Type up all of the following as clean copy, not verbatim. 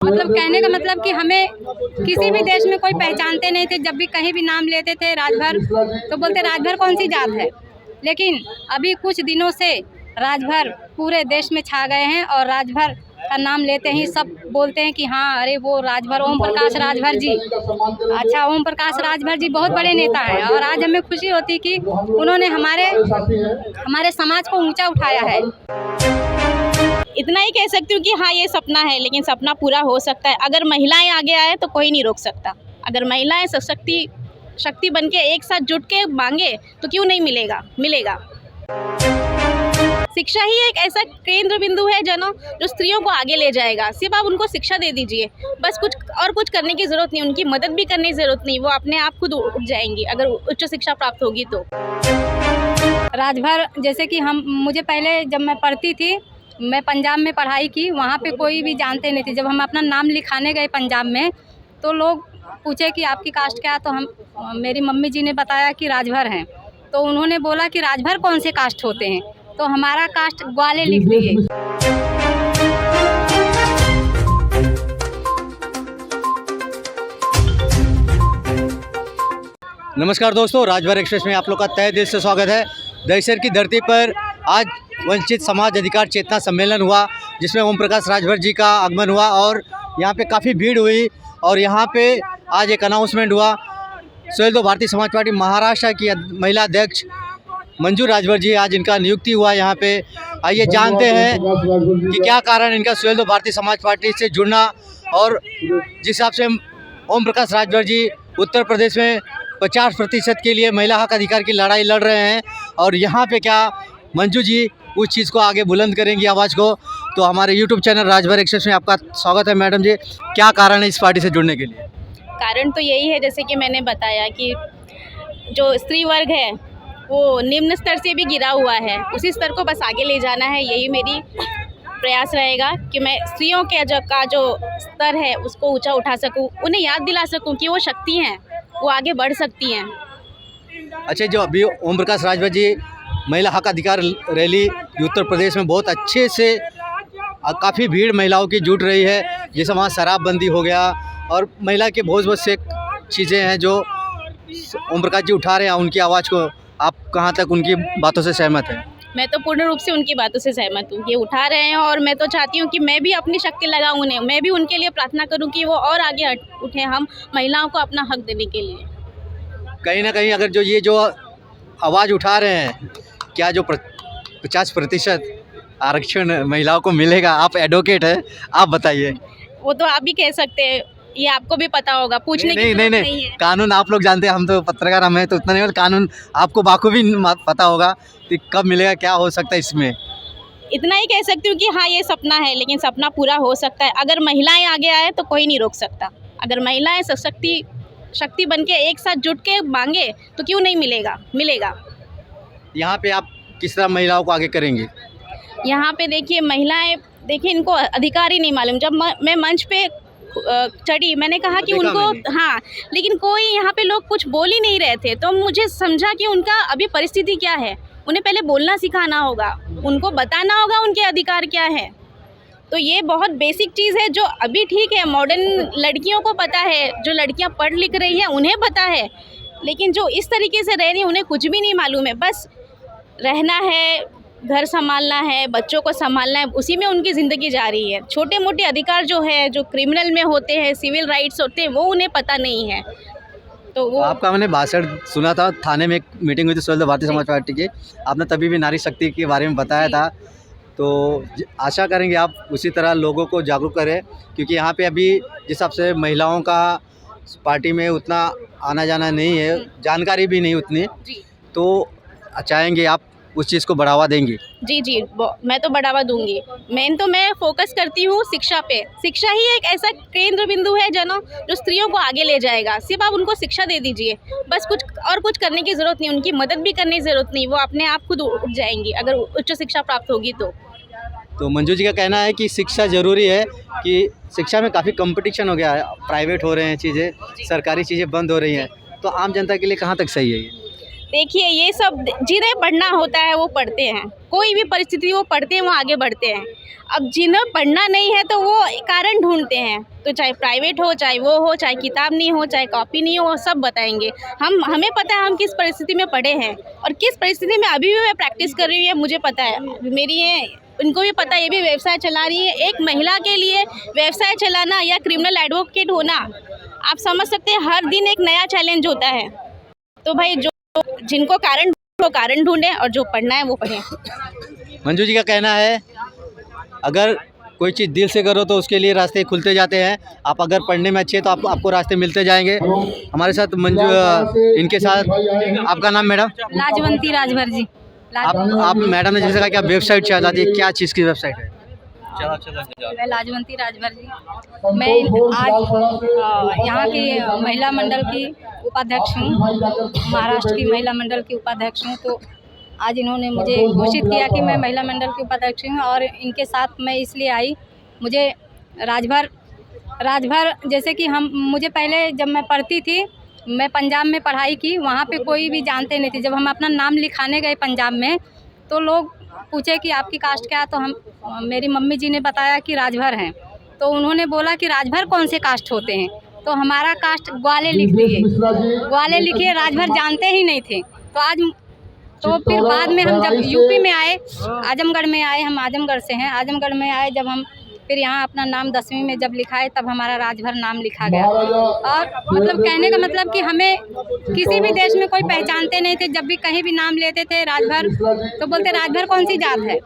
मतलब कहने का मतलब कि हमें किसी भी देश में कोई पहचानते नहीं थे। जब भी कहीं भी नाम लेते थे राजभर, तो बोलते राजभर कौन सी जात है। लेकिन अभी कुछ दिनों से राजभर पूरे देश में छा गए हैं और राजभर का नाम लेते ही सब बोलते हैं कि हाँ, अरे वो राजभर, ओम प्रकाश राजभर जी। अच्छा, ओम प्रकाश राजभर जी बहुत बड़े नेता हैं और आज हमें खुशी होती कि उन्होंने हमारे समाज को ऊंचा उठाया है। इतना ही कह सकती हूँ कि हाँ, ये सपना है, लेकिन सपना पूरा हो सकता है। अगर महिलाएं आगे आए तो कोई नहीं रोक सकता। अगर महिलाएं शक्ति बन के एक साथ जुट के मांगे तो क्यों नहीं मिलेगा। शिक्षा ही एक ऐसा केंद्र बिंदु है जो स्त्रियों को आगे ले जाएगा। सिर्फ आप उनको शिक्षा दे दीजिए, बस कुछ करने की ज़रूरत नहीं, उनकी मदद भी करने की ज़रूरत नहीं, वो अपने आप खुद उठ जाएंगी अगर उच्च शिक्षा प्राप्त होगी तो। राजभर जैसे कि मुझे पहले जब मैं पढ़ती थी, मैं पंजाब में पढ़ाई की, वहाँ पे कोई भी जानते नहीं थे। जब हम अपना नाम लिखाने गए पंजाब में तो लोग पूछे कि आपकी कास्ट क्या है, तो मेरी मम्मी जी ने बताया कि राजभर हैं। तो उन्होंने बोला कि राजभर कौन से कास्ट होते हैं, तो हमारा कास्ट ग्वाले लिख दिए। नमस्कार दोस्तों, राजभर एक्सप्रेस में आप लोग का तहे दिल से स्वागत है। दहिसर की धरती पर आज वंचित समाज अधिकार चेतना सम्मेलन हुआ, जिसमें ओम प्रकाश राजभर जी का आगमन हुआ और यहाँ पे काफ़ी भीड़ हुई। और यहाँ पे आज एक अनाउंसमेंट हुआ। सुहेलदेव भारतीय समाज पार्टी महाराष्ट्र की महिला अध्यक्ष मंजू राजभर जी, आज इनका नियुक्ति हुआ यहाँ पे। आइए जानते हैं कि क्या कारण इनका सुहेलदेव भारतीय समाज पार्टी से जुड़ना, और जिस हिसाब से ओम प्रकाश राजभर जी उत्तर प्रदेश में 50% के लिए महिला हक अधिकार की लड़ाई लड़ रहे हैं, और यहाँ पे क्या मंजू जी उस चीज़ को आगे बुलंद करेंगी आवाज़ को। तो हमारे YouTube चैनल राजभर एक्सप्रेस में आपका स्वागत है। मैडम जी, क्या कारण है इस पार्टी से जुड़ने के लिए? कारण तो यही है, जैसे कि मैंने बताया कि जो स्त्री वर्ग है वो निम्न स्तर से भी गिरा हुआ है, उसी स्तर को बस आगे ले जाना है। यही मेरी प्रयास रहेगा कि मैं स्त्रियों के जो स्तर है उसको ऊंचा उठा सकूं, उन्हें याद दिला सकूं कि वो शक्ति हैं, वो आगे बढ़ सकती हैं। अच्छा, जो अभी ओम प्रकाश राजभर जी महिला हक अधिकार रैली उत्तर प्रदेश में बहुत अच्छे से काफ़ी भीड़ महिलाओं की जुट रही है, जैसे वहाँ शराबबंदी हो गया और महिला के बहुत से चीज़ें हैं जो ओम प्रकाश जी उठा रहे हैं उनकी आवाज़ को। आप कहाँ तक उनकी बातों से सहमत हैं? मैं तो पूर्ण रूप से उनकी बातों से सहमत हूँ। ये उठा रहे हैं और मैं तो चाहती हूँ कि मैं भी अपनी शक्ति लगाऊँ उन्हें, मैं भी उनके लिए प्रार्थना करूँ कि वो और आगे उठें, हम महिलाओं को अपना हक देने के लिए। कहीं ना कहीं अगर जो आवाज़ उठा रहे हैं, क्या जो 50% आरक्षण महिलाओं को मिलेगा? आप एडवोकेट हैं, आप बताइए। वो तो आप भी कह सकते हैं, ये आपको भी पता होगा, पूछने की जरूरत नहीं है। कानून आप लोग जानते हैं, हम तो पत्रकार हम हैं तो उतना नहीं, कानून आपको बाखूबी पता होगा कि कब मिलेगा, क्या हो सकता है इसमें। इतना ही कह सकती हूँ कि हाँ, ये सपना है, लेकिन सपना पूरा हो सकता है। अगर महिलाएं आगे आए तो कोई नहीं रोक सकता। अगर महिलाएं शक्ति बन के एक साथ जुट के मांगे तो क्यों नहीं मिलेगा। यहाँ पे आप किस तरह महिलाओं को आगे करेंगे? यहाँ पे देखिए इनको अधिकार ही नहीं मालूम। जब मैं मंच पे चढ़ी, मैंने कहा कि उनको हाँ, लेकिन कोई यहाँ पे लोग कुछ बोल ही नहीं रहे थे, तो मुझे समझा कि उनका अभी परिस्थिति क्या है। उन्हें पहले बोलना सिखाना होगा, उनको बताना होगा उनके अधिकार क्या है। तो ये बहुत बेसिक चीज़ है जो अभी ठीक है, मॉडर्न लड़कियों को पता है, जो लड़कियाँ पढ़ लिख रही हैं उन्हें पता है, लेकिन जो इस तरीके से रह रही हैं उन्हें कुछ भी नहीं मालूम है। बस रहना है, घर संभालना है, बच्चों को संभालना है, उसी में उनकी ज़िंदगी जा रही है। छोटे मोटे अधिकार जो है, जो क्रिमिनल में होते हैं, सिविल राइट्स होते हैं, वो उन्हें पता नहीं है। तो वो आपका मैंने भाषण सुना था, थाने में एक मीटिंग हुई थी सुहेलदेव भारतीय समाज पार्टी की, आपने तभी भी नारी शक्ति के बारे में बताया था। तो आशा करेंगे आप उसी तरह लोगों को जागरूक करें, क्योंकि यहाँ पे अभी जिस हिसाब से महिलाओं का पार्टी में उतना आना जाना नहीं है, जानकारी भी नहीं उतनी, तो चाहेंगे आप उस चीज़ को बढ़ावा देंगी? जी, मैं तो बढ़ावा दूंगी। मैं फोकस करती हूँ शिक्षा पे। शिक्षा ही एक ऐसा केंद्र बिंदु है जो स्त्रियों को आगे ले जाएगा। सिर्फ आप उनको शिक्षा दे दीजिए, बस कुछ करने की ज़रूरत नहीं, उनकी मदद भी करने की ज़रूरत नहीं, वो अपने आप खुद उठ जाएंगी अगर उच्च शिक्षा प्राप्त होगी तो मंजू जी का कहना है कि शिक्षा ज़रूरी है, कि शिक्षा में काफ़ी कंपटीशन हो गया है, प्राइवेट हो रहे हैं चीज़ें, सरकारी चीज़ें बंद हो रही हैं, तो आम जनता के लिए कहाँ तक सही है ये? देखिए ये सब जिन्हें पढ़ना होता है वो पढ़ते हैं, कोई भी परिस्थिति वो पढ़ते हैं, वो आगे बढ़ते हैं। अब जिन्हें पढ़ना नहीं है तो वो कारण ढूंढते हैं, तो चाहे प्राइवेट हो, चाहे वो हो, चाहे किताब नहीं हो, चाहे कॉपी नहीं हो, वो सब बताएंगे। हमें पता है हम किस परिस्थिति में पढ़े हैं और किस परिस्थिति में अभी भी मैं प्रैक्टिस कर रही हूँ, ये मुझे पता है। मेरी ये उनको भी पता है, ये भी व्यवसाय चला रही है। एक महिला के लिए व्यवसाय चलाना या क्रिमिनल एडवोकेट होना, आप समझ सकते हैं हर दिन एक नया चैलेंज होता है। तो भाई जो जिनको कारण वो कारण ढूंढें और जो पढ़ना है वो पढ़ें। मंजू जी का कहना है अगर कोई चीज़ दिल से करो तो उसके लिए रास्ते खुलते जाते हैं। आप अगर पढ़ने में अच्छे हैं तो आपको रास्ते मिलते जाएंगे। हमारे साथ मंजू, इनके साथ आपका नाम मैडम? लाजवंती राजभर जी। आप मैडम ने जैसे कहा कि आप वेबसाइट चलाती है, क्या चीज़ की वेबसाइट है? मैं लाजवंती राजभर जी, मैं आज यहाँ की महिला मंडल की उपाध्यक्ष हूँ, महाराष्ट्र की महिला मंडल की उपाध्यक्ष हूँ। तो आज इन्होंने मुझे घोषित किया कि मैं महिला मंडल की उपाध्यक्ष हूँ और इनके साथ मैं इसलिए आई, मुझे राजभर जैसे कि मुझे पहले जब मैं पढ़ती थी, मैं पंजाब में पढ़ाई की, वहाँ पे कोई भी जानते नहीं थे। जब हम अपना नाम लिखाने गए पंजाब में तो लोग पूछे कि आपकी कास्ट क्या है, तो मेरी मम्मी जी ने बताया कि राजभर हैं। तो उन्होंने बोला कि राजभर कौन से कास्ट होते हैं, तो हमारा कास्ट ग्वाले लिख दिए, ग्वाले लिखिए, राजभर जानते ही नहीं थे। तो फिर बाद में हम जब यूपी में आए, आजमगढ़ में आए, हम आजमगढ़ से हैं, आजमगढ़ में आए जब हम फिर यहाँ अपना नाम 10वीं में जब लिखाए तब हमारा राजभर नाम लिखा गया। और मतलब कहने का मतलब कि हमें किसी भी देश में कोई पहचानते नहीं थे। जब भी कहीं भी नाम लेते थे राजभर तो बोलते राजभर कौन सी जात है।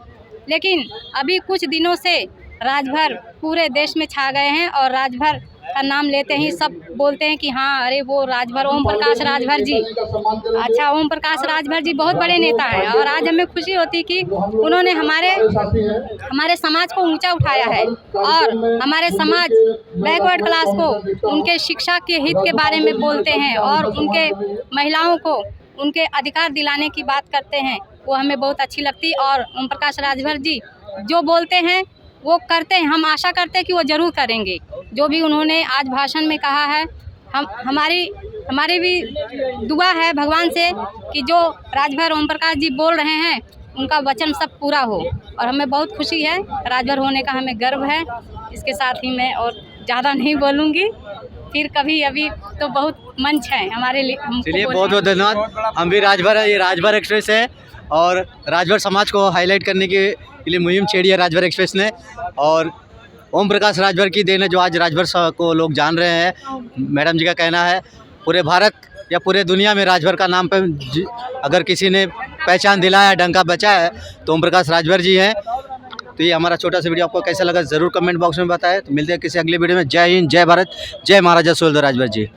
लेकिन अभी कुछ दिनों से राजभर पूरे देश में छा गए हैं और राजभर का नाम लेते ही सब बोलते हैं कि हाँ अरे वो राजभर, ओम प्रकाश राजभर जी। अच्छा, ओम प्रकाश राजभर जी बहुत बड़े नेता हैं और आज हमें खुशी होती कि उन्होंने हमारे समाज को ऊंचा उठाया है और हमारे समाज बैकवर्ड क्लास को उनके शिक्षा के हित के बारे में बोलते हैं और उनके महिलाओं को उनके अधिकार दिलाने की बात करते हैं। वो हमें बहुत अच्छी लगती और ओम प्रकाश राजभर जी जो बोलते हैं वो करते हैं। हम आशा करते हैं कि वो ज़रूर करेंगे जो भी उन्होंने आज भाषण में कहा है। हमारी भी दुआ है भगवान से कि जो राजभर ओम प्रकाश जी बोल रहे हैं उनका वचन सब पूरा हो और हमें बहुत खुशी है, राजभर होने का हमें गर्व है। इसके साथ ही मैं और ज़्यादा नहीं बोलूँगी, फिर कभी अभी तो बहुत मंच है हमारे लिए। चलिए बहुत बहुत धन्यवाद। हम भी राजभर है, ये राजभर एक्सप्रेस है और राजभर समाज को हाईलाइट करने के लिए मुहिम छेड़ी है राजभर एक्सप्रेस ने। और ओम प्रकाश राजभर की देन है जो आज राजभर को लोग जान रहे हैं। मैडम जी का कहना है पूरे भारत या पूरे दुनिया में राजभर का नाम पे अगर किसी ने पहचान दिलाया, डंका बचाया है तो ओम प्रकाश राजभर जी हैं। तो ये हमारा छोटा सा वीडियो आपको कैसा लगा ज़रूर कमेंट बॉक्स में बताएं। तो मिलते हैं किसी अगले वीडियो में। जय हिंद, जय भारत, जय महाराजा सुहेलदेव राजभर जी।